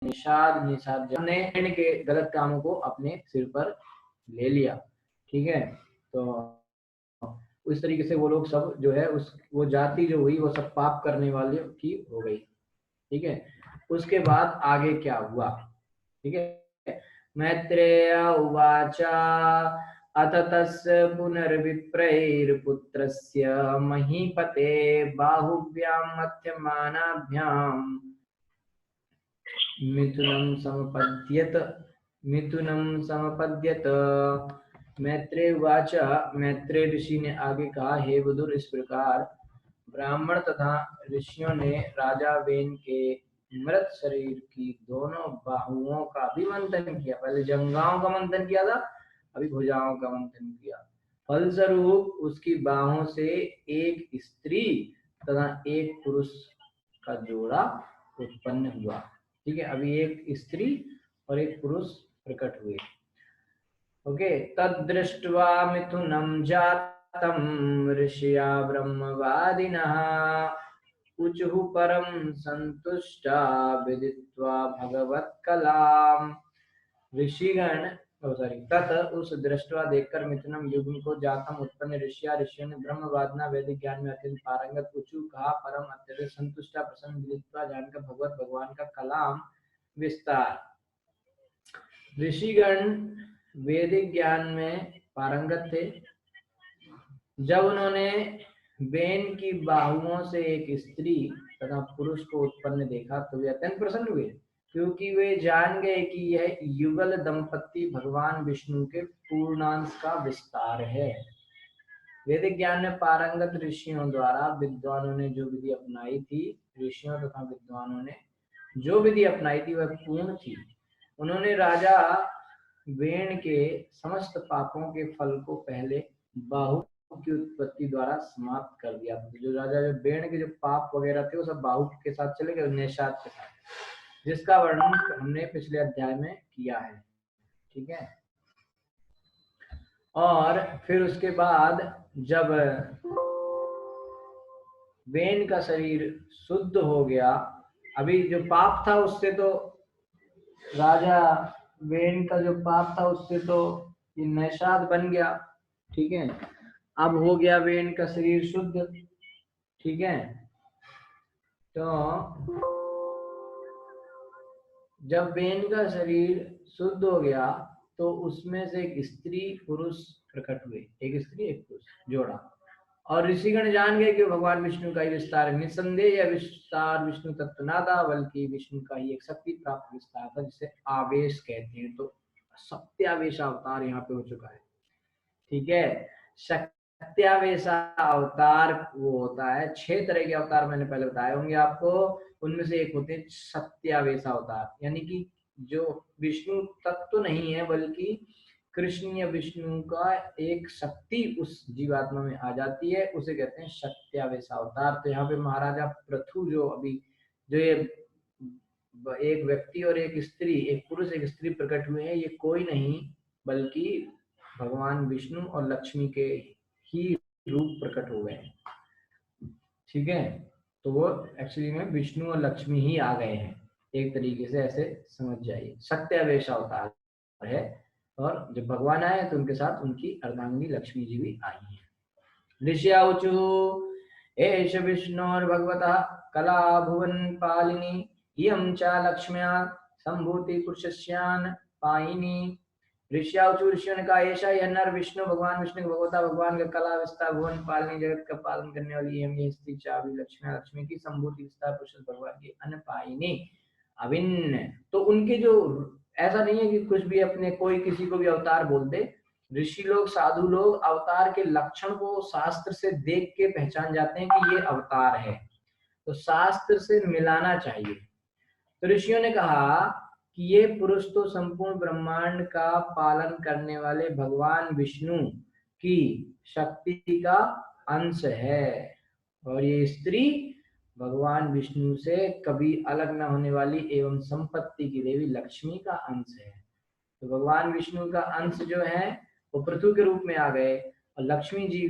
निषाद निषाद ने के गलत कामों को अपने सिर पर ले लिया। ठीक है, तो उस तरीके से वो लोग सब जो है उस वो जाति जो हुई वो सब पाप करने वाले की हो गई। ठीक है, उसके बाद आगे क्या हुआ? ठीक है, मैत्रेय उवाच अथ तस्य पुनर्विप्रैर्पुत्रस्य महीपते बाहुभ्यां मध्यमानाभ्यां मिथुनं समपद्यत। मैत्रेय उवाच, मैत्रेय ऋषि ने आगे कहा, हे विदुर, इस प्रकार ब्राह्मण तथा ऋषियों ने राजा वेन के मृत शरीर की दोनों बाहुओं का भी मंथन किया। पहले जंघाओं का मंथन किया था, अभी भुजाओं का मंथन किया। फलस्वरूप उसकी बाहों से एक स्त्री तथा एक पुरुष का जोड़ा उत्पन्न हुआ। ठीक है, अभी एक स्त्री और एक पुरुष प्रकट हुए। ओके, तद्दृष्ट्वा मिथुनं जातं ऋषिया ब्रह्मवादिनः ऊचुः परं संतुष्टा विदित्वा भगवत्कलाम्। ऋषिगण तत् उस दृष्टवा देखकर मिथुनम युग्म को जातम उत्पन्न ऋषियों ने ब्रह्मवादना वैदिक ज्ञान में अत्यंत पारंगत ऊचु कहा परम अत्यधिक संतुष्टा प्रसन्न विदित्वा जानकर भगवान का कलाम विस्तार। ऋषिगण वैदिक ज्ञान में पारंगत थे। जब उन्होंने वेन की बाहुओं से एक स्त्री तथा पुरुष को उत्पन्न देखा तो वे अत्यंत प्रसन्न हुए, क्योंकि वे जान गए कि यह युगल दंपति भगवान विष्णु के पूर्णांश का विस्तार है। वैदिक ज्ञान में पारंगत ऋषियों द्वारा विद्वानों ने जो विधि अपनाई थी, ऋषियों तथा विद्वानों ने जो विधि अपनाई थी वह पूर्ण थी। उन्होंने राजा वेन के समस्त पापों के फल को पहले बाहु की उत्पत्ति द्वारा समाप्त कर दिया। जो राजा वेन के जो पाप वगैरह थे वो सब बाहु के साथ चले गए, निषाद के साथ, जिसका वर्णन हमने पिछले अध्याय में किया है। ठीक है, और फिर उसके बाद जब वेन का शरीर शुद्ध हो गया, अभी जो पाप था उससे तो राजा वेन का जो पाप था उससे तो ये निषाद बन गया। ठीक है, अब हो गया वेन का शरीर शुद्ध। ठीक है, तो जब वेन का शरीर शुद्ध हो गया तो उसमें से एक स्त्री पुरुष प्रकट हुए, एक स्त्री एक पुरुष जोड़ा। और ऋषिगण जान गए कि भगवान विष्णु का ही विस्तार है। निसंदेह यह विस्तार विष्णु तत्व ना था, बल्कि विष्णु का ही एक शक्ति प्राप्त विस्तार था, जिसे आवेश कहते हैं। तो सत्यावेश अवतार यहाँ पे हो चुका है। ठीक है, सत्यावेश अवतार वो होता है, 6 तरह के अवतार मैंने पहले बताए होंगे आपको, उनमें से एक होते हैं सत्यावेश अवतार, यानी कि जो विष्णु तत्व नहीं है बल्कि कृष्ण या विष्णु का एक शक्ति उस जीवात्मा में आ जाती है, उसे कहते हैं सत्यावेश अवतार। तो यहाँ पे महाराजा पृथु जो अभी जो ये एक व्यक्ति और एक स्त्री, एक पुरुष एक स्त्री प्रकट हुए हैं, ये कोई नहीं बल्कि भगवान विष्णु और लक्ष्मी के ही रूप प्रकट हो गए हैं। ठीक है, तो वो एक्चुअली में विष्णु और लक्ष्मी ही आ गए हैं, एक तरीके से ऐसे समझ जाइए। सत्यावेश अवतार है, और जब भगवान आए तो उनके साथ उनकी अर्धांगिनी लक्ष्मी जी भी आई है। ऋष्याऊचु एष विष्णोर्भगवतः कला भुवन पालिनी इयं च लक्ष्म्या संभूति पुरुषस्यान पायिनी। ऋष्याऊचु ऋषियों ने कहा, ऐसा यह नर विष्णु भगवान विष्णु भगवता भगवान का कला विस्तार भुवन पालनी जगत का पालन करने वाली यह स्त्री चाबी लक्ष्मी लक्ष्मी की संभूति विस्तार पुरुष भगवान की अनपायिनी अभिन्न। तो उनके जो ऐसा नहीं है कि कुछ भी अपने कोई किसी को भी अवतार बोलते, ऋषि लोग साधु लोग अवतार के लक्षण को शास्त्र से देख के पहचान जाते हैं कि ये अवतार है, तो शास्त्र से मिलाना चाहिए। तो ऋषियों ने कहा कि ये पुरुष तो संपूर्ण ब्रह्मांड का पालन करने वाले भगवान विष्णु की शक्ति का अंश है, और ये स्त्री भगवान विष्णु से कभी अलग न होने वाली एवं संपत्ति की देवी लक्ष्मी का अंश है। तो भगवान विष्णु का अंश जो है वो पृथु के रूप में आ गए, और लक्ष्मी जी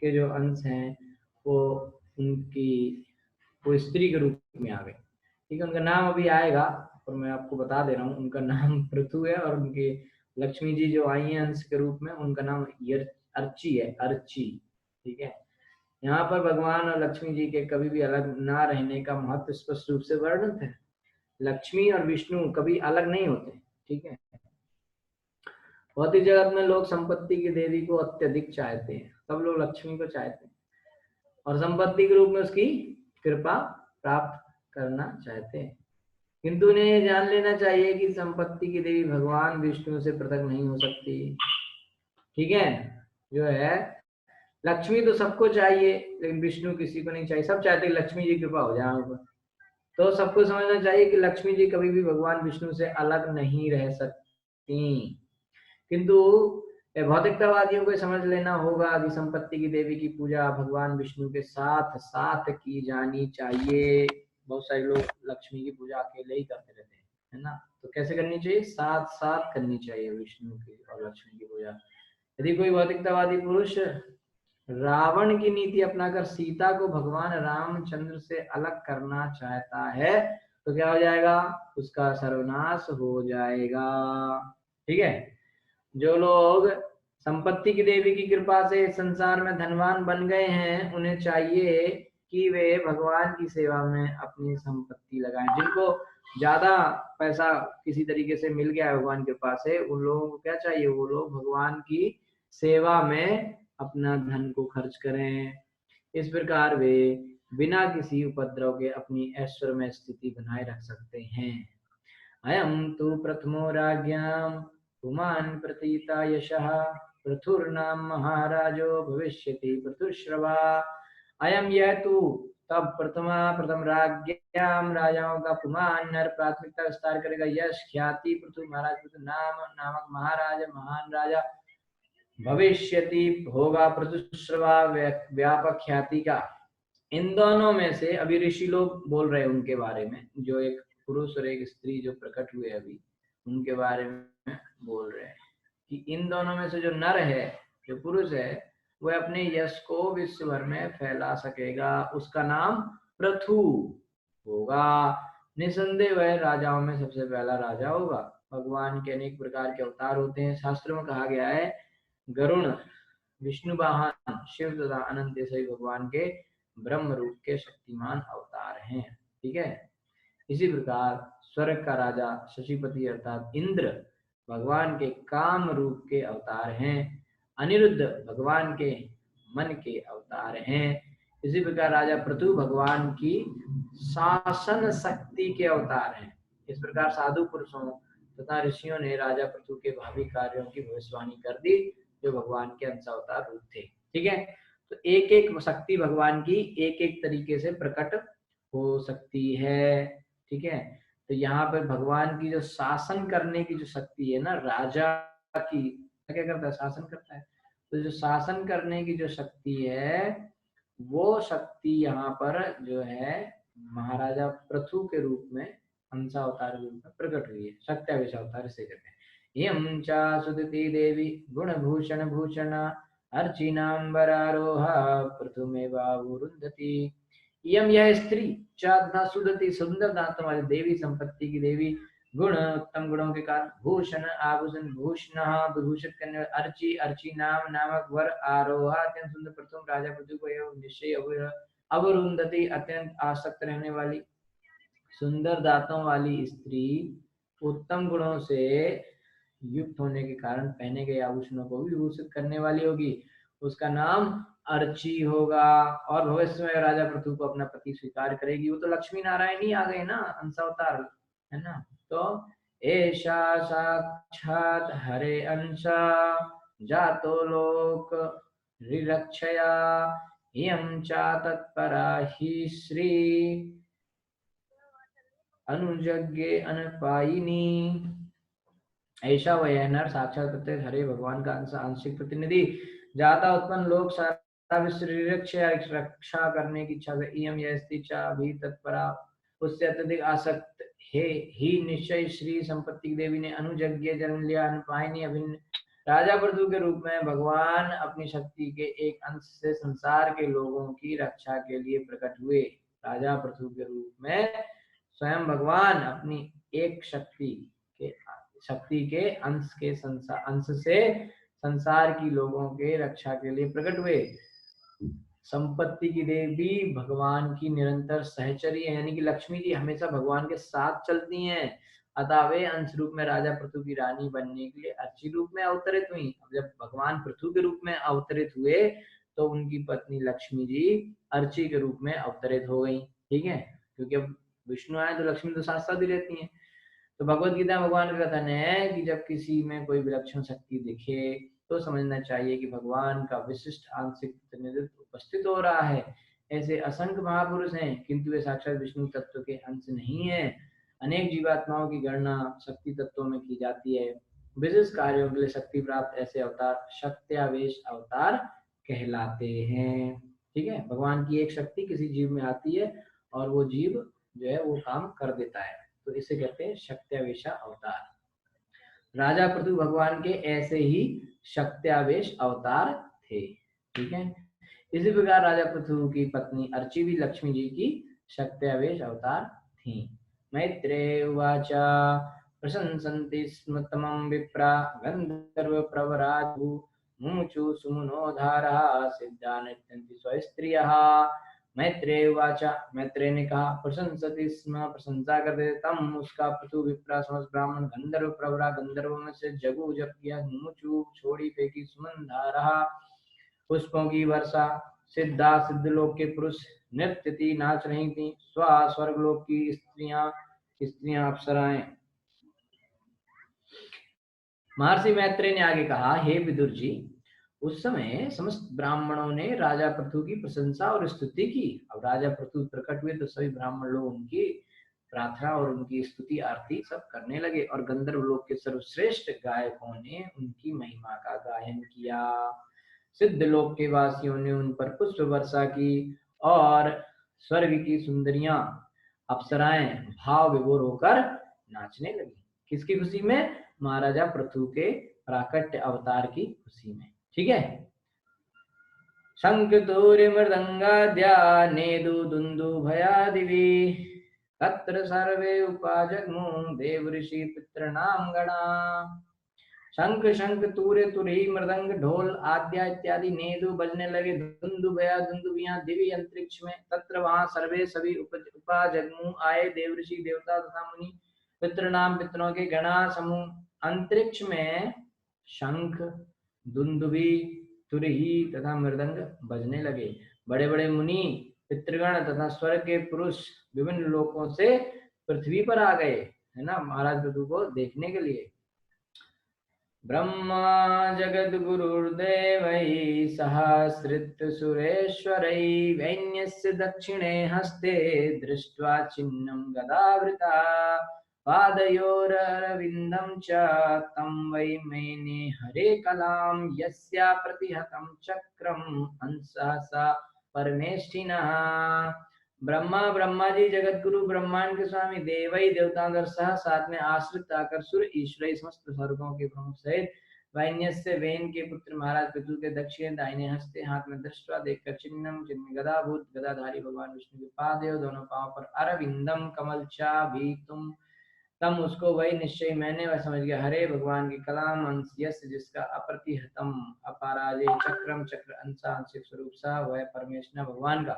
के जो अंश हैं वो उनकी वो स्त्री के रूप में आ गए। ठीक है, उनका नाम अभी आएगा, और मैं आपको बता दे रहा हूँ, उनका नाम पृथु है और उनके लक्ष्मी जी जो आई हैं अंश के रूप में, उनका नाम अर्ची है, अर्ची। ठीक है, यहाँ पर भगवान और लक्ष्मी जी के कभी भी अलग ना रहने का महत्व स्पष्ट रूप से वर्णित है। लक्ष्मी और विष्णु कभी अलग नहीं होते। ठीक है, भौतिक जगत में लोग संपत्ति की देवी को अत्यधिक चाहते हैं, सब लोग लक्ष्मी को चाहते हैं और संपत्ति के रूप में उसकी कृपा प्राप्त करना चाहते हैं, किंतु उन्हें ये जान लेना चाहिए कि संपत्ति की देवी भगवान विष्णु से पृथक नहीं हो सकती। ठीक है, जो है लक्ष्मी तो सबको चाहिए, लेकिन विष्णु किसी को नहीं चाहिए, सब चाहते हैं लक्ष्मी जी की कृपा हो जाए ऊपर। तो सबको समझना चाहिए कि लक्ष्मी जी कभी भी भगवान विष्णु से अलग नहीं रह सकती, किंतु भौतिकतावादियों को समझ लेना होगा कि संपत्ति की देवी की पूजा भगवान विष्णु के साथ साथ की जानी चाहिए। बहुत सारे लोग लक्ष्मी की पूजा अकेले ही करते रहते हैं, है ना, तो कैसे करनी चाहिए, साथ साथ करनी चाहिए विष्णु की और लक्ष्मी की पूजा। यदि कोई भौतिकतावादी पुरुष रावण की नीति अपनाकर सीता को भगवान रामचंद्र से अलग करना चाहता है तो क्या हो जाएगा, उसका सर्वनाश हो जाएगा। ठीक है, जो लोग संपत्ति की देवी की कृपा से संसार में धनवान बन गए हैं, उन्हें चाहिए कि वे भगवान की सेवा में अपनी संपत्ति लगाएं। जिनको ज्यादा पैसा किसी तरीके से मिल गया है भगवान की कृपा से, उन लोगों को क्या चाहिए, वो लोग भगवान की सेवा में अपना धन को खर्च करें। इस प्रकार वे बिना किसी उपद्रव के अपनी ऐश्वर्य स्थिति बनाए रख सकते हैं। अयं तु प्रथमो राज्ञां पुमान् प्रतीता यशः पृथुर्नाम महाराजो भविष्यति पृथुश्रवा। अयम यह तू तब प्रथम राज्ञां राजाओं का पुमान नर प्राथमिकता विस्तार करेगा, यश ख्याति पृथु महाराज पृथु नाम नामक महाराज महान राजा भविष्यति होगा पृथुश्रवा व्यापक ख्याति का। इन दोनों में से अभी ऋषि लोग बोल रहे हैं उनके बारे में, जो एक पुरुष और एक स्त्री जो प्रकट हुए अभी, उनके बारे में बोल रहे हैं कि इन दोनों में से जो नर है, जो पुरुष है, वह अपने यश को विश्व भर में फैला सकेगा, उसका नाम पृथु होगा। निसंदेह वह राजाओं में सबसे पहला राजा होगा। भगवान के अनेक प्रकार के अवतार होते हैं। शास्त्रों में कहा गया है गरुण, विष्णु वाहन, शिव तथा अनंत सही भगवान के ब्रह्म रूप के शक्तिमान अवतार हैं। ठीक है, इसी प्रकार स्वर्ग का राजा शशिपति अर्थात इंद्र भगवान के काम रूप के अवतार हैं। अनिरुद्ध भगवान के मन के अवतार हैं। इसी प्रकार राजा पृथु भगवान की शासन शक्ति के अवतार हैं। इस प्रकार साधु पुरुषों तथा ऋषियों ने राजा पृथु के भावी कार्यों की भविष्यवाणी कर दी, जो भगवान के अंशावतार रूप थे। ठीक है, तो एक एक शक्ति भगवान की एक एक तरीके से प्रकट हो सकती है। ठीक है, तो यहाँ पर भगवान की जो शासन करने की जो शक्ति है ना, राजा की क्या करता है, शासन करता है। तो जो शासन करने की जो शक्ति है, वो शक्ति यहाँ पर जो है महाराजा पृथु के रूप में अंशावतार रूप में प्रकट हुई है। सत्याविश अवतार से कहते हैं। यं चा सुदिति देवी गुणभूषण भूषण अर्चिनाम्बरारोहा पृथुमेवावरुन्धति। यम यह स्त्री चा सुदति सुंदर दांतों वाली देवी, संपत्ति की देवी, गुण उत्तम गुणों के कारण, भूषण आभूषण भूषण विभूषित करने वाले, अर्ची अर्ची नाम नामक वर आरोहा अत्यंत सुंदर प्रथम राजा पृथु को एवं निश्चय अवरुंधति अत्यंत आसक्त रहने वाली, सुंदर दांतों वाली स्त्री उत्तम गुणों से युक्त होने के कारण पहने गए आभूषणों को भी विभूषित करने वाली होगी, उसका नाम अर्ची होगा। और भविष्य में राजा पृथु को अपना पति स्वीकार करेगी। वो तो लक्ष्मी नारायण ही आ गए ना, अंशावतार है ना। तो एषा साक्षात हरे अंशा जातो लोक रिरक्षया इयं चा तत्परा ही श्री अनुजज्ञे अनपायिनी। ऐसा वह नर साक्षात प्रत्येक हरे भगवान का आंशिक प्रतिनिधि, जाता उत्पन्न लोक सारा विश्व रक्षा करने की इच्छा से इयम यह स्त्री चा भी तत्परा, उससे अत्यधिक आसक्त है ही निश्चय श्री संपत्ति देवी ने अनुजज्ञ जन्म लिया। अनुपायिनी अभिन्न राजा पृथु के रूप में भगवान अपनी शक्ति के एक अंश से संसार के लोगों की रक्षा के लिए प्रकट हुए। राजा पृथु के रूप में स्वयं भगवान अपनी एक शक्ति के अंश से संसार की लोगों के रक्षा के लिए प्रकट हुए। संपत्ति की देवी भगवान की निरंतर सहचरी है, यानी कि लक्ष्मी जी हमेशा भगवान के साथ चलती हैं। अतः वे अंश रूप में राजा पृथु की रानी बनने के लिए अर्ची रूप में अवतरित हुई। अब जब भगवान पृथु के रूप में अवतरित हुए तो उनकी पत्नी लक्ष्मी जी अर्ची के रूप में अवतरित हो गई। ठीक है, क्योंकि अब विष्णु आए तो लक्ष्मी तो साथ साथ ही रहती हैं। तो भगवत गीता भगवान का कथन है कि जब किसी में कोई विलक्षण शक्ति दिखे तो समझना चाहिए कि भगवान का विशिष्ट आंशिक प्रतिनिधित्व उपस्थित हो रहा है। ऐसे असंख्य महापुरुष हैं, किंतु वे साक्षात विष्णु तत्व के अंश नहीं है। अनेक जीवात्माओं की गणना शक्ति तत्वों में की जाती है। विशेष कार्यों के लिए शक्ति प्राप्त ऐसे अवतार शक्त्यावेश अवतार कहलाते हैं। ठीक है, भगवान की एक शक्ति किसी जीव में आती है और वो जीव जो है वो काम कर देता है, तो इसे कहते हैं शक्त्यावेशा अवतार। राजा पृथु भगवान के ऐसे ही शक्त्यावेश अवतार थे। ठीक है, इसी प्रकार राजा पृथु की पत्नी अर्ची भी लक्ष्मी जी की शक्त्यावेश अवतार थी। मैत्रेय उवाच प्रशंसन्ति स्म तमं विप्रा गंधर्व प्रवराजु मुमुचु सुमनोधारः सिद्धा नृत्यन्ति स्वस्त्रियः। मैत्रेय उवाच, मैत्रेय ने कहा, प्रशंसति स्म प्रशंसा करते तम उसका पृथु विप्रा समस्त ब्राह्मण गंधर्व प्रवरा गंधर्व में से जगु जप किया मुमुचु छोड़ी फेंकी सुमनधारः पुष्पों की वर्षा सिद्धा सिद्धलोक के पुरुष नृत्य थी नाच रही थी स्वर्गलोक की स्त्रियां अप्सराएं। महर्षि मैत्रेय ने आगे कहा, हे विदुर जी, उस समय समस्त ब्राह्मणों ने राजा पृथु की प्रशंसा और स्तुति की। अब राजा पृथु प्रकट हुए तो सभी ब्राह्मण लोग उनकी प्रार्थना और उनकी स्तुति आरती सब करने लगे और गंधर्व लोक के सर्वश्रेष्ठ गायकों ने उनकी महिमा का गायन किया। सिद्ध लोक के वासियों ने उन पर पुष्प वर्षा की और स्वर्ग की सुंदरियां अप्सराएं भाव विभोर होकर नाचने लगी। किसकी खुशी में? महाराजा पृथु के प्राकट्य अवतार की खुशी में। ठीक है, शंख तूर्य मृदंगाद्या नेदु दुंदुभयादिवी तत्र सर्वे उपाजग्मु देव ऋषि पितृणाम गणा। शंख शंख तूर्य तुरही मृदंग ढोल आद्या इत्यादि नेदु बजने लगे, दुंदुभया दुंदुभियां दिव्य अंतरिक्ष में। तत्र वहां सर्वे सभी उपाजग्मु आए, देव ऋषि देवता तथा मुनि पितृनाम पितरों के गणा समूह। अंतरिक्ष में शंख दुंदुभी तुरही तथा मृदंग बजने लगे। बड़े बड़े मुनि पितृगण तथा स्वर्ग के पुरुष विभिन्न लोकों से पृथ्वी पर आ गए, है ना, महाराज पृथु को देखने के लिए। ब्रह्मा जगद्गुरुर्देवैः सहस्रित सुरेश्वरैः वैन्यस्य दक्षिणे हस्ते दृष्ट्वा चिह्नं गदावृता पादयोररविन्दं च तं वै मेने हरे कलां यस्या प्रतिहतं चक्रम् अंसहसा परमेष्ठिनः। ब्रह्मा जी जगत गुरु ब्रह्मांड के स्वामी देवई देवतांतर सह साथ में आश्रित आकर सुर ईश्वरी समस्त स्वर्गों के प्रमुख सहित वैन्यस्य वेन के पुत्र महाराज पृथु के दक्षिण दाहिने हस्ते हाथ में दृष्टवा देखकर चिन्हम चिन्ह गदाभूत गदाधारी भगवान विष्णु के पादयों दोनों पांव पर अरविंदम कमल चा भी तुम तम उसको वही निश्चय मैंने वह समझ गया हरे भगवान की कलाम अंश यस जिसका अप्रतिहतम अपराजय चक्रम चक्र अंशा आंशिक स्वरूप सा वह परमेश्वर भगवान का।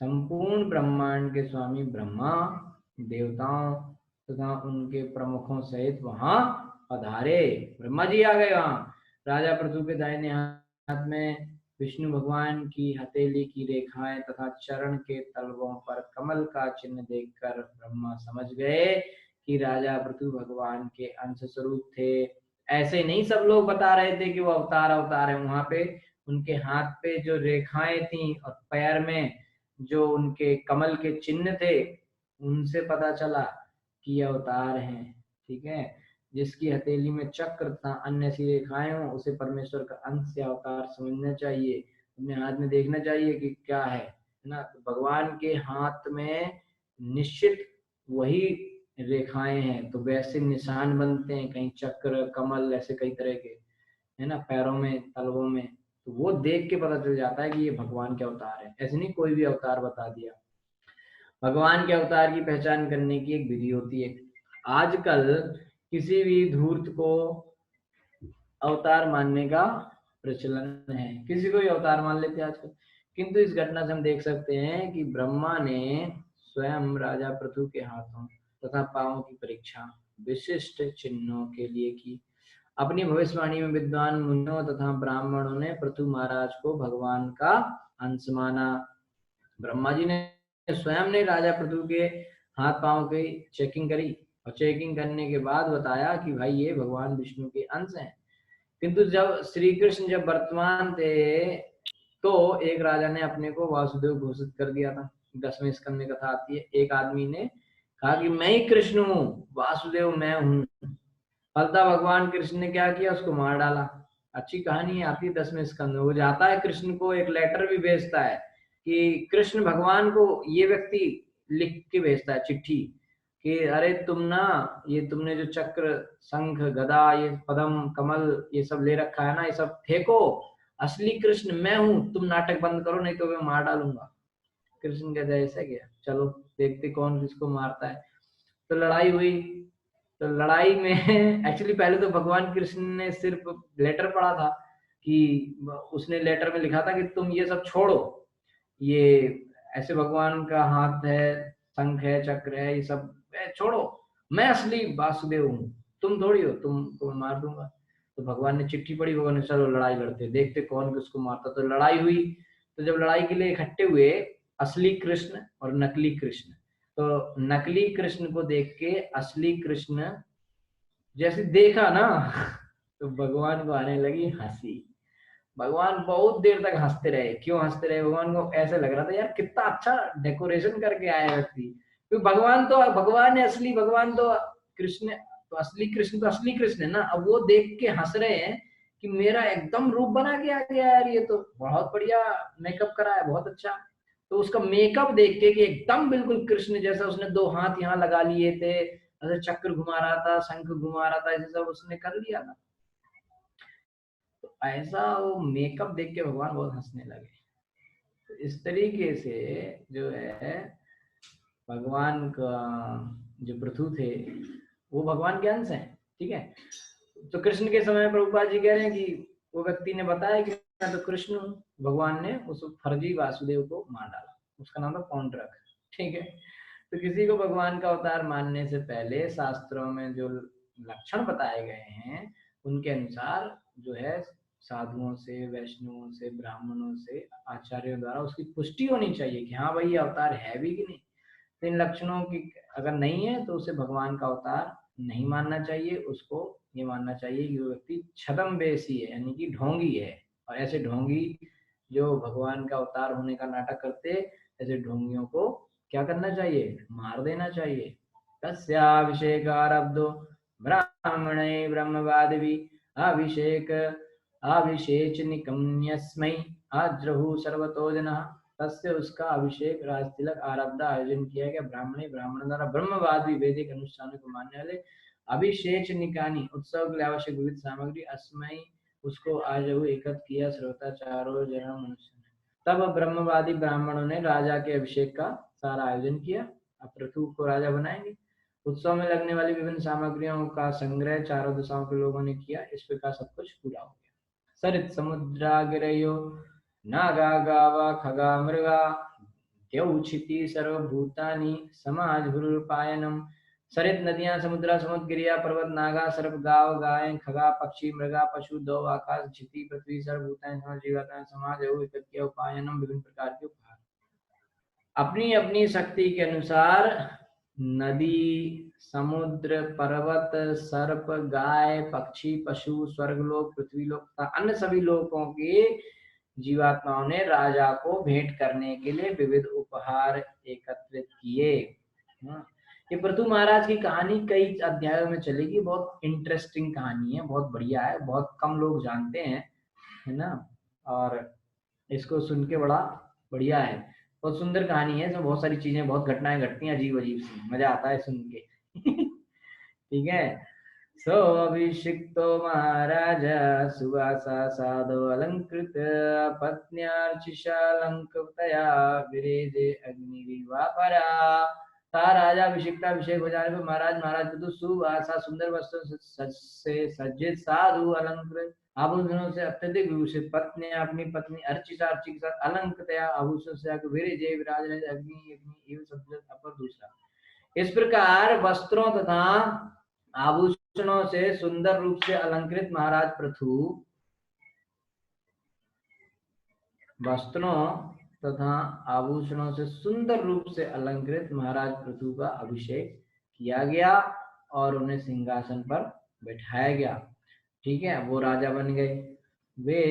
संपूर्ण ब्रह्मांड के स्वामी ब्रह्मा देवताओं तथा उनके प्रमुखों सहित वहां पधारे। ब्रह्मा जी आ गए वहां। राजा पृथु के दाहिने हाथ में विष्णु भगवान की हथेली की रेखाएं तथा चरण के तलवों पर कमल का चिन्ह देखकर ब्रह्मा समझ गए कि राजा पृथु भगवान के अंश स्वरूप थे। ऐसे नहीं सब लोग बता रहे थे कि वो अवतार है। वहां पे उनके हाथ पे जो रेखाएं थी और पैर में जो उनके कमल के चिन्ह थे उनसे पता चला कि अवतार हैं। ठीक है, जिसकी हथेली में चक्र तथा अन्य सी रेखाएं हो उसे परमेश्वर का अंश या अवतार समझना चाहिए। अपने हाथ में देखना चाहिए कि क्या है ना। तो भगवान के हाथ में निश्चित वही रेखाएं हैं, तो वैसे निशान बनते हैं, कहीं चक्र कमल ऐसे कई तरह के, है ना, पैरों में तलवों में, तो वो देख के पता चल जाता है कि ये भगवान के अवतार है। ऐसे नहीं कोई भी अवतार बता दिया। भगवान के अवतार की पहचान करने की एक विधि होती है। आजकल किसी भी धूर्त को अवतार मानने का प्रचलन है, किसी को भी अवतार मान लेते हैं आजकल। किंतु इस घटना से हम देख सकते हैं कि ब्रह्मा ने स्वयं राजा पृथु के हाथों तथा पांवों की परीक्षा विशिष्ट चिन्हों के लिए की। अपनी भविष्यवाणी में विद्वान मुनियों तथा ब्राह्मणों ने पृथु महाराज को भगवान का अंश माना। ब्रह्मा जी ने स्वयं ने राजा पृथु के हाथ पांव की चेकिंग करी और चेकिंग करने के बाद बताया कि भाई ये भगवान विष्णु के अंश हैं। किंतु जब श्री कृष्ण जब वर्तमान थे तो एक राजा ने अपने को वासुदेव घोषित कर दिया था। 10वें स्कंद में कथा आती है, एक आदमी ने कहा कि मैं ही कृष्ण हूँ, वासुदेव मैं हूँ। फलता भगवान कृष्ण ने क्या किया, उसको मार डाला। अच्छी कहानी आती है 10वें स्कंद में। वो जाता है कृष्ण को एक लेटर भी भेजता है कि कृष्ण भगवान को ये व्यक्ति लिख के भेजता है चिट्ठी कि अरे तुम ना, ये तुमने जो चक्र शंख गदा ये पद्म कमल ये सब ले रखा है ना, ये सब फेंको, असली कृष्ण मैं हूं, तुम नाटक बंद करो नहीं तो मैं मार डालूंगा। कृष्ण कहता है ऐसा क्या, चलो देखते कौन किसको मारता है। तो लड़ाई हुई। तो लड़ाई में एक्चुअली पहले तो भगवान कृष्ण ने सिर्फ लेटर पढ़ा था कि उसने लेटर में लिखा था कि तुम ये सब छोड़ो, ये ऐसे भगवान का हाथ है, शंख है, चक्र है, ये सब छोड़ो, मैं असली वासुदेव हूँ, तुम थोड़ी हो, तुमको मार दूंगा। तो भगवान ने चिट्ठी पढ़ी, भगवान ने चलो लड़ाई लड़ते देखते कौन किसको मारता। तो लड़ाई हुई। तो जब लड़ाई के लिए इकट्ठे हुए असली कृष्ण और नकली कृष्ण, तो नकली कृष्ण को देख के असली कृष्ण जैसे देखा ना तो भगवान को आने लगी हंसी। भगवान बहुत देर तक हंसते रहे। क्यों हंसते रहे, भगवान को ऐसे लग रहा था यार कितना अच्छा डेकोरेशन करके आया व्यक्ति। क्योंकि भगवान है असली, भगवान तो कृष्ण, तो असली कृष्ण तो असली कृष्ण है ना। अब वो देख के हंस रहे हैं कि मेरा एकदम रूप बना के आ गया यार, ये तो बहुत बढ़िया मेकअप करा है, बहुत अच्छा। तो उसका मेकअप देख के कि एकदम बिल्कुल कृष्ण जैसा, उसने 2 हाथ यहाँ लगा लिए थे, ऐसे चक्र घुमा रहा था, शंख घुमा रहा था, ऐसे सब उसने कर लिया था। तो ऐसा वो मेकअप देख के भगवान बहुत हंसने लगे। तो इस तरीके से जो है भगवान का जो पृथु थे वो भगवान के अंश हैं, ठीक है। तो कृष्ण के समय प्रभुपाद जी कह रहे हैं कि वो व्यक्ति ने बताया कि मैं तो कृष्ण हूँ, भगवान ने उस फर्जी वासुदेव को मार डाला, उसका नाम था पौंड्रक, ठीक है। तो किसी को भगवान का अवतार मानने से पहले शास्त्रों में जो लक्षण बताए गए हैं उनके अनुसार जो है साधुओं से, वैष्णवों से, ब्राह्मणों से, आचार्यों द्वारा उसकी पुष्टि होनी चाहिए कि हाँ भाई ये अवतार है भी कि नहीं। तो इन लक्षणों की अगर नहीं है तो उसे भगवान का अवतार नहीं मानना चाहिए। उसको ये मानना चाहिए कि वो व्यक्ति छद्मवेशी है, यानी कि ढोंगी है। और ऐसे ढोंगी जो भगवान का अवतार होने का नाटक करते, ऐसे ढोंगियों को क्या करना चाहिए, मार देना चाहिए। तस्याभिषेकारब्धो ब्राह्मणे ब्रह्मवादिवी अभिषेक अभिषेचनिकम्यस्मै आद्रहु सर्वतो जनः। तस्य उसका अभिषेक राजतिलक आराधना आयोजन किया गया। ब्राह्मण द्वारा ब्रह्मवाद भी वैदिक अनुष्ठानों को मानने वाले अभिषेक निकानी उत्सव के लिए आवश्यक विविध सामग्री अस्मय उसको आज एकत्र किया श्रोता चारों जना मनुष्य। तब ब्रह्मवादी ब्राह्मणों ने राजा के अभिषेक का सारा आयोजन किया। अब पृथु को राजा बनाएंगे। उत्सव में लगने वाली विभिन्न सामग्रियों का संग्रह चारों दिशाओं के लोगों ने किया। इस प्रकार सब कुछ पूरा हो गया। सरित समुद्रागिरयो नागा गावा खगा मृगा द्यौछिति सर्वभूतानि समाजभुरुपायनम। सरित नदियां, समुद्र, समुद्र, गिरिया, पर्वत, नागा, सर्प, गाव, गाय, खगा, पक्षी, मृगा, पशु, दो, आकाश, क्षिति, पृथ्वी, सर्वभूतानि, समस्त जीवात्माएं, समाज उपायनम, विभिन्न प्रकार के उपहार। अपनी अपनी शक्ति के अनुसार नदी, समुद्र, पर्वत, सर्प, गाय, पक्षी, पशु, स्वर्गलोक, पृथ्वीलोक तथा अन्य सभी लोकों के जीवात्माओं ने राजा को भेंट करने के लिए विविध उपहार एकत्रित किए। ये पृथु महाराज की कहानी कई अध्यायों में चलेगी। बहुत इंटरेस्टिंग कहानी है, बहुत बढ़िया है, बहुत कम लोग जानते हैं, है ना। और इसको सुन के बड़ा बढ़िया है, बहुत सुंदर कहानी है। इसमें बहुत सारी चीजें, बहुत घटनाएं घटती हैं अजीब अजीब सी, मजा आता है सुन के ठीक है। सो अभिषिक्तो महाराज सुवासा साधो अलंकृत पत्न्यार्चिशालंकृतया विरेजे अग्निवापरा। था राजा अभिषेक हो जाने पर महाराज को तो सुवासा सुंदर वस्त्रों से सज्जित साधु अलंकृत आभूषणों से अत्यधिक विभूषित पत्नी अपनी पत्नी अर्चिता के साथ अलंकृतया आभूषण से विरेजे विराज अग्नि अपर दूसरा। इस प्रकार वस्त्रों तथा आभूषणों से सुंदर रूप से अलंकृत महाराज पृथु वस्त्रों तथा आभूषणों से सुंदर रूप से अलंकृत महाराज पृथु का अभिषेक किया गया और उन्हें सिंहासन पर बैठाया गया। ठीक है, वो राजा बन गए। वे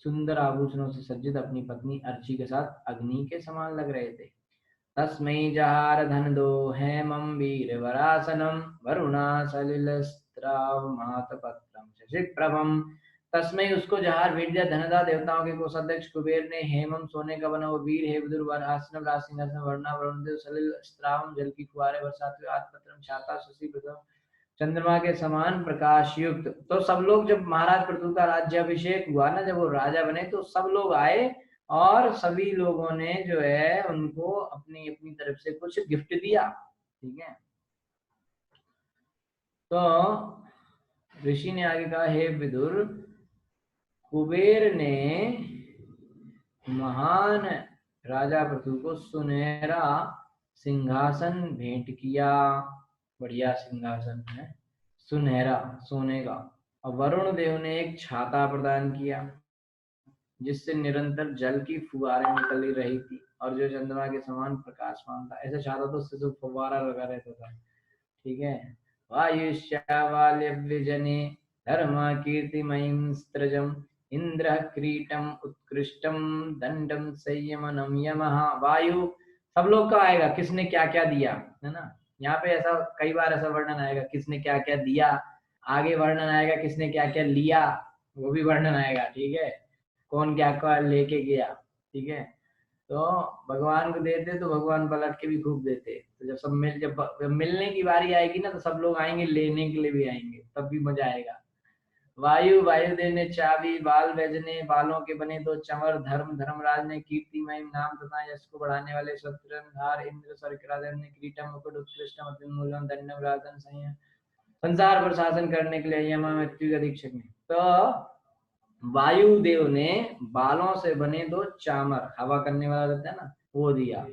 सुंदर आभूषणों से सज्जित अपनी पत्नी अर्ची के साथ अग्नि के समान लग रहे थे। तस्मै जहार धन दो हेमं वीरवरासनं वरुणा सलिलस्त्राव मातपत्रं शशिप्रभं। तस्मै उसको जहार भेज दिया धनदा देवताओं के कोषाध्यक्ष कुबेर ने हेमम सोने का बना वो वीर हे विदुर वरासनम रासिंहासन वरुणा वरुण देव सलिल स्त्रावम जल की फुहारे बरसात हुए आत्मपत्रम छाता शशि प्रभम चंद्रमा के समान प्रकाश युक्त। तो सब लोग जब महाराज पृथु का राज्याभिषेक हुआ ना, जब वो राजा बने तो सब लोग आए और सभी लोगों ने जो है उनको अपनी अपनी तरफ से कुछ गिफ्ट दिया। ठीक है, तो ऋषि ने आगे कहा, हे विदुर, कुबेर ने महान राजा पृथु को सुनहरा सिंहासन भेंट किया। बढ़िया सिंहासन है, सुनहरा सोने का। और वरुण देव ने एक छाता प्रदान किया जिससे निरंतर जल की फुहारें निकल रही थी और जो चंद्रमा के समान प्रकाशमान था। ऐसा छाता तो उससे तो फुहारा लगा रहता था। ठीक है, वायुश्यावाल्यव्यजने धर्मा कीर्तिमयीं स्त्रजम इंद्र क्रीटम उत्कृष्टम दंडम संयमनम यमः। वायु सब लोग का आएगा, किसने क्या क्या दिया, है ना। यहाँ पे ऐसा कई बार ऐसा वर्णन आएगा, किसने क्या क्या दिया। आगे वर्णन आएगा किसने क्या क्या लिया, वो भी वर्णन आएगा। ठीक है, कौन क्या क्या लेके गया। ठीक है, तो भगवान को देते तो भगवान पलट के भी खूब देते। तो जब मिलने की बारी आएगी ना, तो सब लोग आएंगे, लेने के लिए भी आएंगे, तब भी मजा आएगा। वायुदेव ने चाबी, बाल भेजने बालों के बने दो चमर, धर्मराज ने कीर्तिमय नाम तथा यश को बढ़ाने वाले शस्त्रधार, इंद्र सर्कराज ने क्रीटम मुकुट उत्कृष्टम अतिमूल्यम दंडम राजन संयम संसार पर शासन करने के लिए यम मृत्यु का अधीक्षक ने। तो वायुदेव ने बालों से बने दो चामर, हवा करने वाला रहता है ना, वो दिया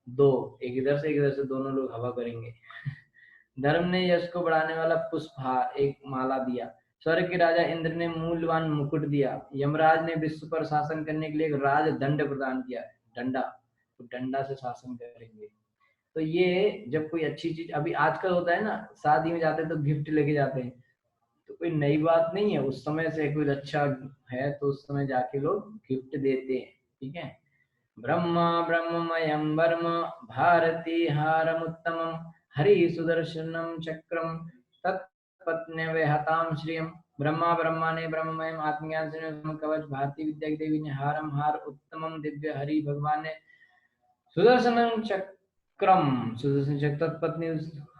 दो, एक इधर से एक इधर से, दोनों लोग हवा करेंगे। धर्म ने यश को बढ़ाने वाला पुष्पहार, एक माला दिया। स्वर्ग के राजा इंद्र ने मूल्यवान मुकुट दिया। यमराज ने विश्व पर शासन करने के लिए एक राज दंड प्रदान किया, डंडा, तो डंडा से शासन करेंगे। तो ये जब कोई अच्छी चीज, अभी आजकल होता है ना, शादी में जाते हैं तो गिफ्ट लेके जाते हैं, तो कोई नई बात नहीं है। उस समय से कुछ अच्छा है तो उस समय जाके लोग गिफ्ट देते हैं। ठीक है, ब्रह्मा ब्रह्ममयं वर्म भारती हारमुत्तमं हरि सुदर्शनम चक्रम तत्पत्न्यवेहतां श्रियम। ब्रह्मा ने ब्रह्ममय आत्मज्ञान से कवच, भारती विद्या की देवी ने हार उत्तमम दिव्य, हरि भगवान ने सुदर्शन चक्रम, सुदर्शन चक्र, तत्पत्नी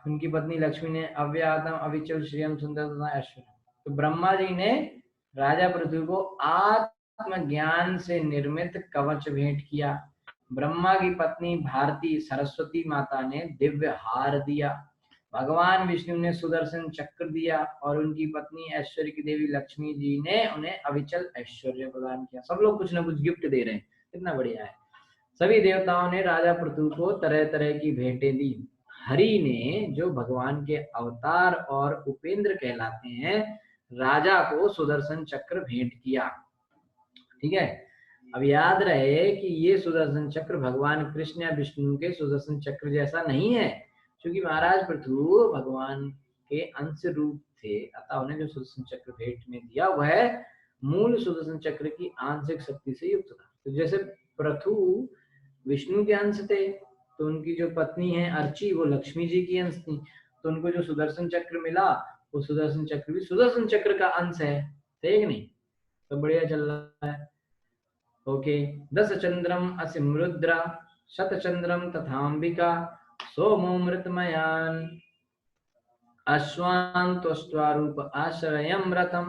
उनकी पत्नी लक्ष्मी ने अव्याहतम अविचल श्रियम सुंदर तथा ऐश्वर्य। तो ब्रह्मा जी ने राजा पृथ्वी को आत्मज्ञान से निर्मित कवच भेंट किया। ब्रह्मा की पत्नी भारती सरस्वती माता ने दिव्य हार दिया। भगवान विष्णु ने सुदर्शन चक्र दिया और उनकी पत्नी ऐश्वर्य की देवी लक्ष्मी जी ने उन्हें अविचल ऐश्वर्य प्रदान किया। सब लोग कुछ ना कुछ गिफ्ट दे रहे हैं, कितना बढ़िया है। सभी देवताओं ने राजा पृथु को तरह तरह की भेंटें दी। हरि ने, जो भगवान के अवतार और उपेंद्र कहलाते हैं, राजा को सुदर्शन चक्र भेंट किया। ठीक है, अब याद रहे कि ये सुदर्शन चक्र भगवान कृष्ण या विष्णु के सुदर्शन चक्र जैसा नहीं है, क्योंकि महाराज पृथु भगवान के अंश रूप थे, अतः उन्हें जो सुदर्शन चक्र भेंट में दिया वह मूल सुदर्शन चक्र की आंशिक शक्ति से युक्त था। तो जैसे पृथु विष्णु के अंश थे, तो उनकी जो पत्नी है अर्ची, वो लक्ष्मी जी की अंश थी, तो उनको जो सुदर्शन चक्र मिला, वो सुदर्शन चक्र भी सुदर्शन चक्र का अंश है। ठीक नहीं, तो बढ़िया चल रहा है। ओके, 10 चंद्रम असिमरुद्रा शतचंद्रम तथांबिका सोमो मृतमयान अश्वान त्वष्ट्वारूप आश्रयम रथम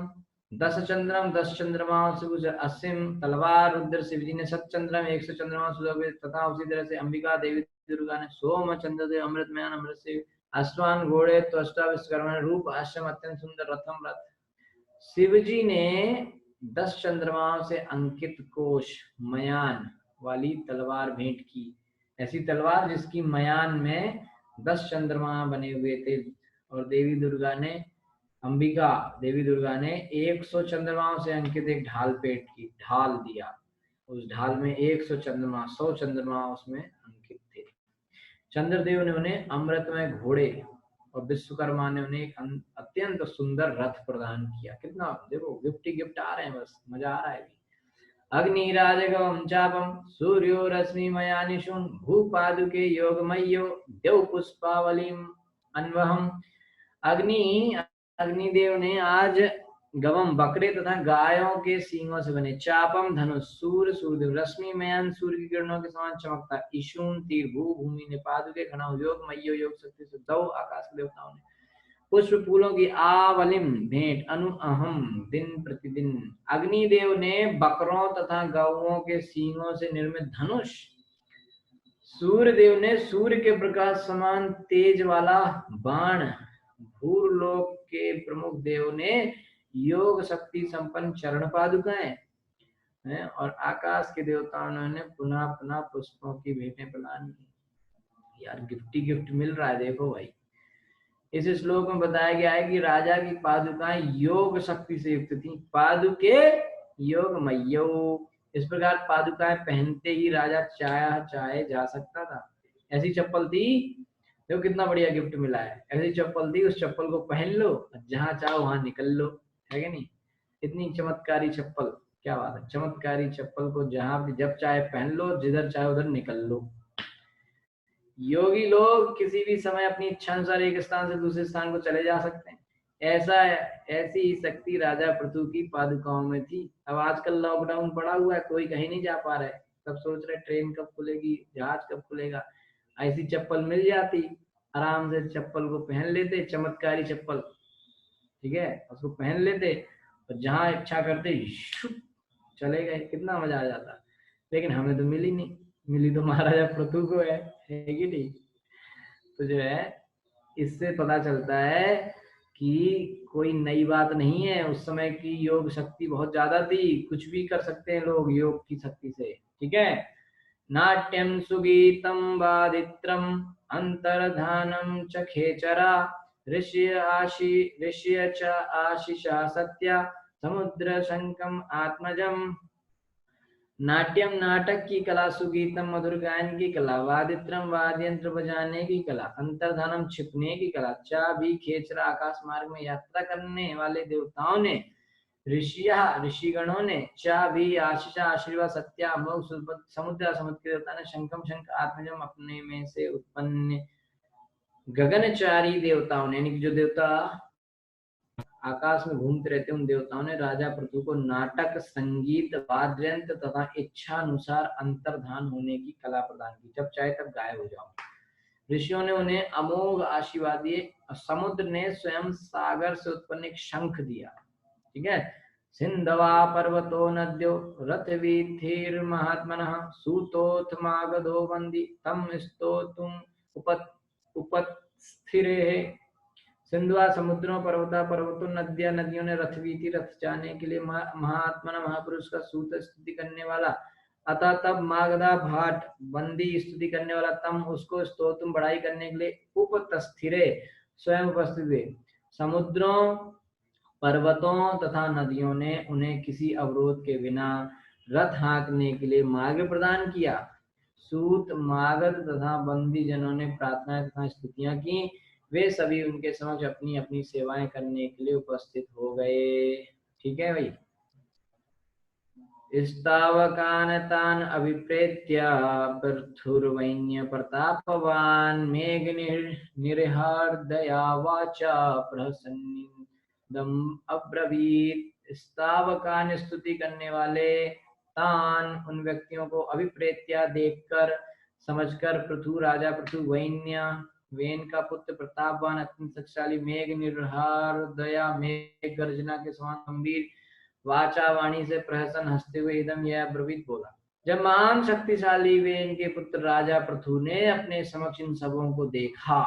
10 चंद्रम 10 चंद्रमाओं से गुजर असीम तलवार रुद्र शिवजी ने 7 चंद्रम 100 चंद्रमाओं से तथा उसी तरह से अंबिका देवी दुर्गा ने सोम चंद्र से अमृतमय अमृत से अश्वान घोड़े त्वष्टा विश्वकर्मा रूप आश्रम अत्यंत सुंदर रथम रथ। शिवजी ने 10 चंद्रमाओं से अंकित कोश मयान वाली तलवार भेंट की, ऐसी तलवार जिसकी मयान में 10 चंद्रमा बने हुए थे। और देवी दुर्गा ने अंबिका देवी दुर्गा ने 100 चंद्रमाओं से अंकित एक ढाल पेट की, ढाल दिया, उस ढाल में 100 चंद्रमा 100 चंद्रमा उसमें अंकित थे। चंद्रदेव ने उन्हें अमृतमय घोड़े और विश्वकर्मा ने उन्हें एक अत्यंत सुंदर रथ प्रदान किया। कितना देखो गिफ्ट ही गिफ्ट आ रहे हैं, बस मजा आ रहा है। अग्निराजगवं चापम सूर्यो रश्मिमयानिशुं भूपादुके योगमय्यो देव पुष्पावलीम अन्वहम। अग्निदेव ने आज गवम बकरे तथा गायों के सींगों से बने, चापम धनुष सूर्यदेव रश्मिमयान सूर्य की किरणों के समान चमकता, ईशून तीर भूमि ने पादुके खड़ाऊ योग मय्यो योग शक्ति से दो आकाश के देवताओं ने पुष्प फूलों की आवलिम भेंट अनु अहम दिन प्रतिदिन। अग्निदेव ने बकरों तथा गौओं के सींगों से निर्मित धनुष, सूर्यदेव ने सूर्य के प्रकाश समान तेज वाला बाण, भूरलोक के प्रमुख देव ने योग शक्ति संपन्न चरण पादुकाएं हैं, और आकाश के देवताओं ने पुनः पुनः पुष्पों की भेंटें प्रदान की। यार गिफ्ट ही गिफ्ट मिल रहा है, देखो भाई। इस श्लोक में बताया गया है कि राजा की पादुकाएं योग शक्ति से युक्त थी, पादुके योग मय्यो। इस प्रकार पादुकाएं पहनते ही राजा चाहे जा सकता था। ऐसी चप्पल थी, देखो कितना बढ़िया गिफ्ट मिला है। ऐसी चप्पल थी, उस चप्पल को पहन लो, जहां चाहो वहां निकल लो, है कि नहीं। इतनी चमत्कारी चप्पल, क्या बात है। चमत्कारी चप्पल को जहां भी जब चाहे पहन लो, जिधर चाहे उधर निकल लो। योगी लोग किसी भी समय अपनी इच्छा अनुसार एक स्थान से दूसरे स्थान को चले जा सकते हैं। ऐसी ही शक्ति राजा पृथु की पादुकाओं में थी। अब आजकल लॉकडाउन पड़ा हुआ है, कोई कहीं नहीं जा पा रहा है, सब सोच रहे ट्रेन कब खुलेगी, जहाज कब खुलेगा। ऐसी चप्पल मिल जाती, आराम से चप्पल को पहन लेते, चमत्कारी चप्पल, ठीक है, उसको पहन लेते और जहां इच्छा करते चले गए, कितना मजा आ जाता। लेकिन हमें तो मिली नहीं, मिली तो महाराजा पृथु को है कि नहीं। तो जो है इससे पता चलता है कि कोई नई बात नहीं है, उस समय की योग शक्ति बहुत ज्यादा थी, कुछ भी कर सकते हैं लोग योग की शक्ति से, ठीक है। नाट्यम सुगीतम वादित्रम अंतर्धानम च खेचरा ऋष्य च आशिषा सत्या समुद्र शंकम आत्मजम। नाट्यम नाटक की कला, सुगीतम मधुर गायन की कला, वादित्रम वाद्य यंत्र बजाने की कला, अंतर्धानम छिपने की कला, चाबी खेचरा आकाश मार्ग में यात्रा करने वाले देवताओं ने, ऋषिगणों ने, चाबी आशीषा आशीर्वाद, सत्या अमोघ समुद्र के देवता ने, शंखम शंख आत्मजम अपने में से उत्पन्न गगनचारी देवताओं ने, यानी जो देवता आकाश में घूमते रहते उन देवताओं ने राजा पृथु को नाटक, संगीत, वाद्ययंत्र तथा इच्छा अनुसार अंतर्धान होने की कला प्रदान की, जब चाहे तब गायब हो जाओ। ऋषियों ने उन्हें अमोघ आशीर्वाद दिए। समुद्र ने स्वयं सागर से उत्पन्न एक शंख दिया, ठीक है। सिंधवा पर्वतो नद्यो रथवीथिर महात्मनः सूतोथ मागधो वंदी तम स्तोतुम उपस्थिरे। सिंधुआ समुद्रों, पर्वतों, नदियों ने रथवीथी, रथ जाने के लिए महात्मा महापुरुष का सूत स्तुति करने वाला, अतः तब मागधा भाट बंदी स्तुति करने वाला, तम उसको स्तोत्रम बढ़ाई करने के लिए उपतस्थिरे स्वयं उपस्थित हुए। समुद्रों, पर्वतों तथा नदियों ने उन्हें किसी अवरोध के बिना रथ हाँकने के लिए मार्ग प्रदान किया। सूत, मागध तथा बंदी जनों ने प्रार्थनाएं तथा स्तुतियां की, वे सभी उनके समक्ष अपनी अपनी सेवाएं करने के लिए उपस्थित हो गए, ठीक है भाई। स्तावकान तान अभिप्रेत्य पृथुर्वैन्य प्रतापवान मेघ निर्हृदया वाचा प्रसन्नदम अब्रवीत। स्तावकान स्तुति करने वाले, तान उन व्यक्तियों को, अभिप्रेत्या देखकर समझकर, पृथु राजा पृथु, वैन्य वेन का पुत्र प्रतापवान अत्यंत शक्तिशाली मेघ निर्हार दया मेघ गर्जना के समान गंभीर वाचा वाणी से प्रहसन हंसते हुए इदम यह ब्रवीत बोला। जब महान शक्तिशाली वेन के पुत्र राजा पृथु ने अपने समक्ष इन सबों को देखा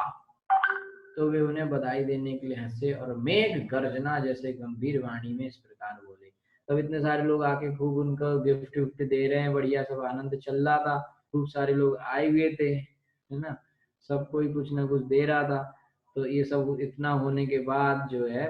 तो वे उन्हें बधाई देने के लिए हंसे और मेघ गर्जना जैसे गंभीर वाणी में इस प्रकार बोले। तब इतने सारे लोग आके खूब उनको गिफ्ट विफ्ट दे रहे हैं, बढ़िया सब आनंद चल रहा था, खूब सारे लोग आए हुए थे, है ना, सब कोई कुछ ना कुछ दे रहा था। तो ये सब इतना होने के बाद जो है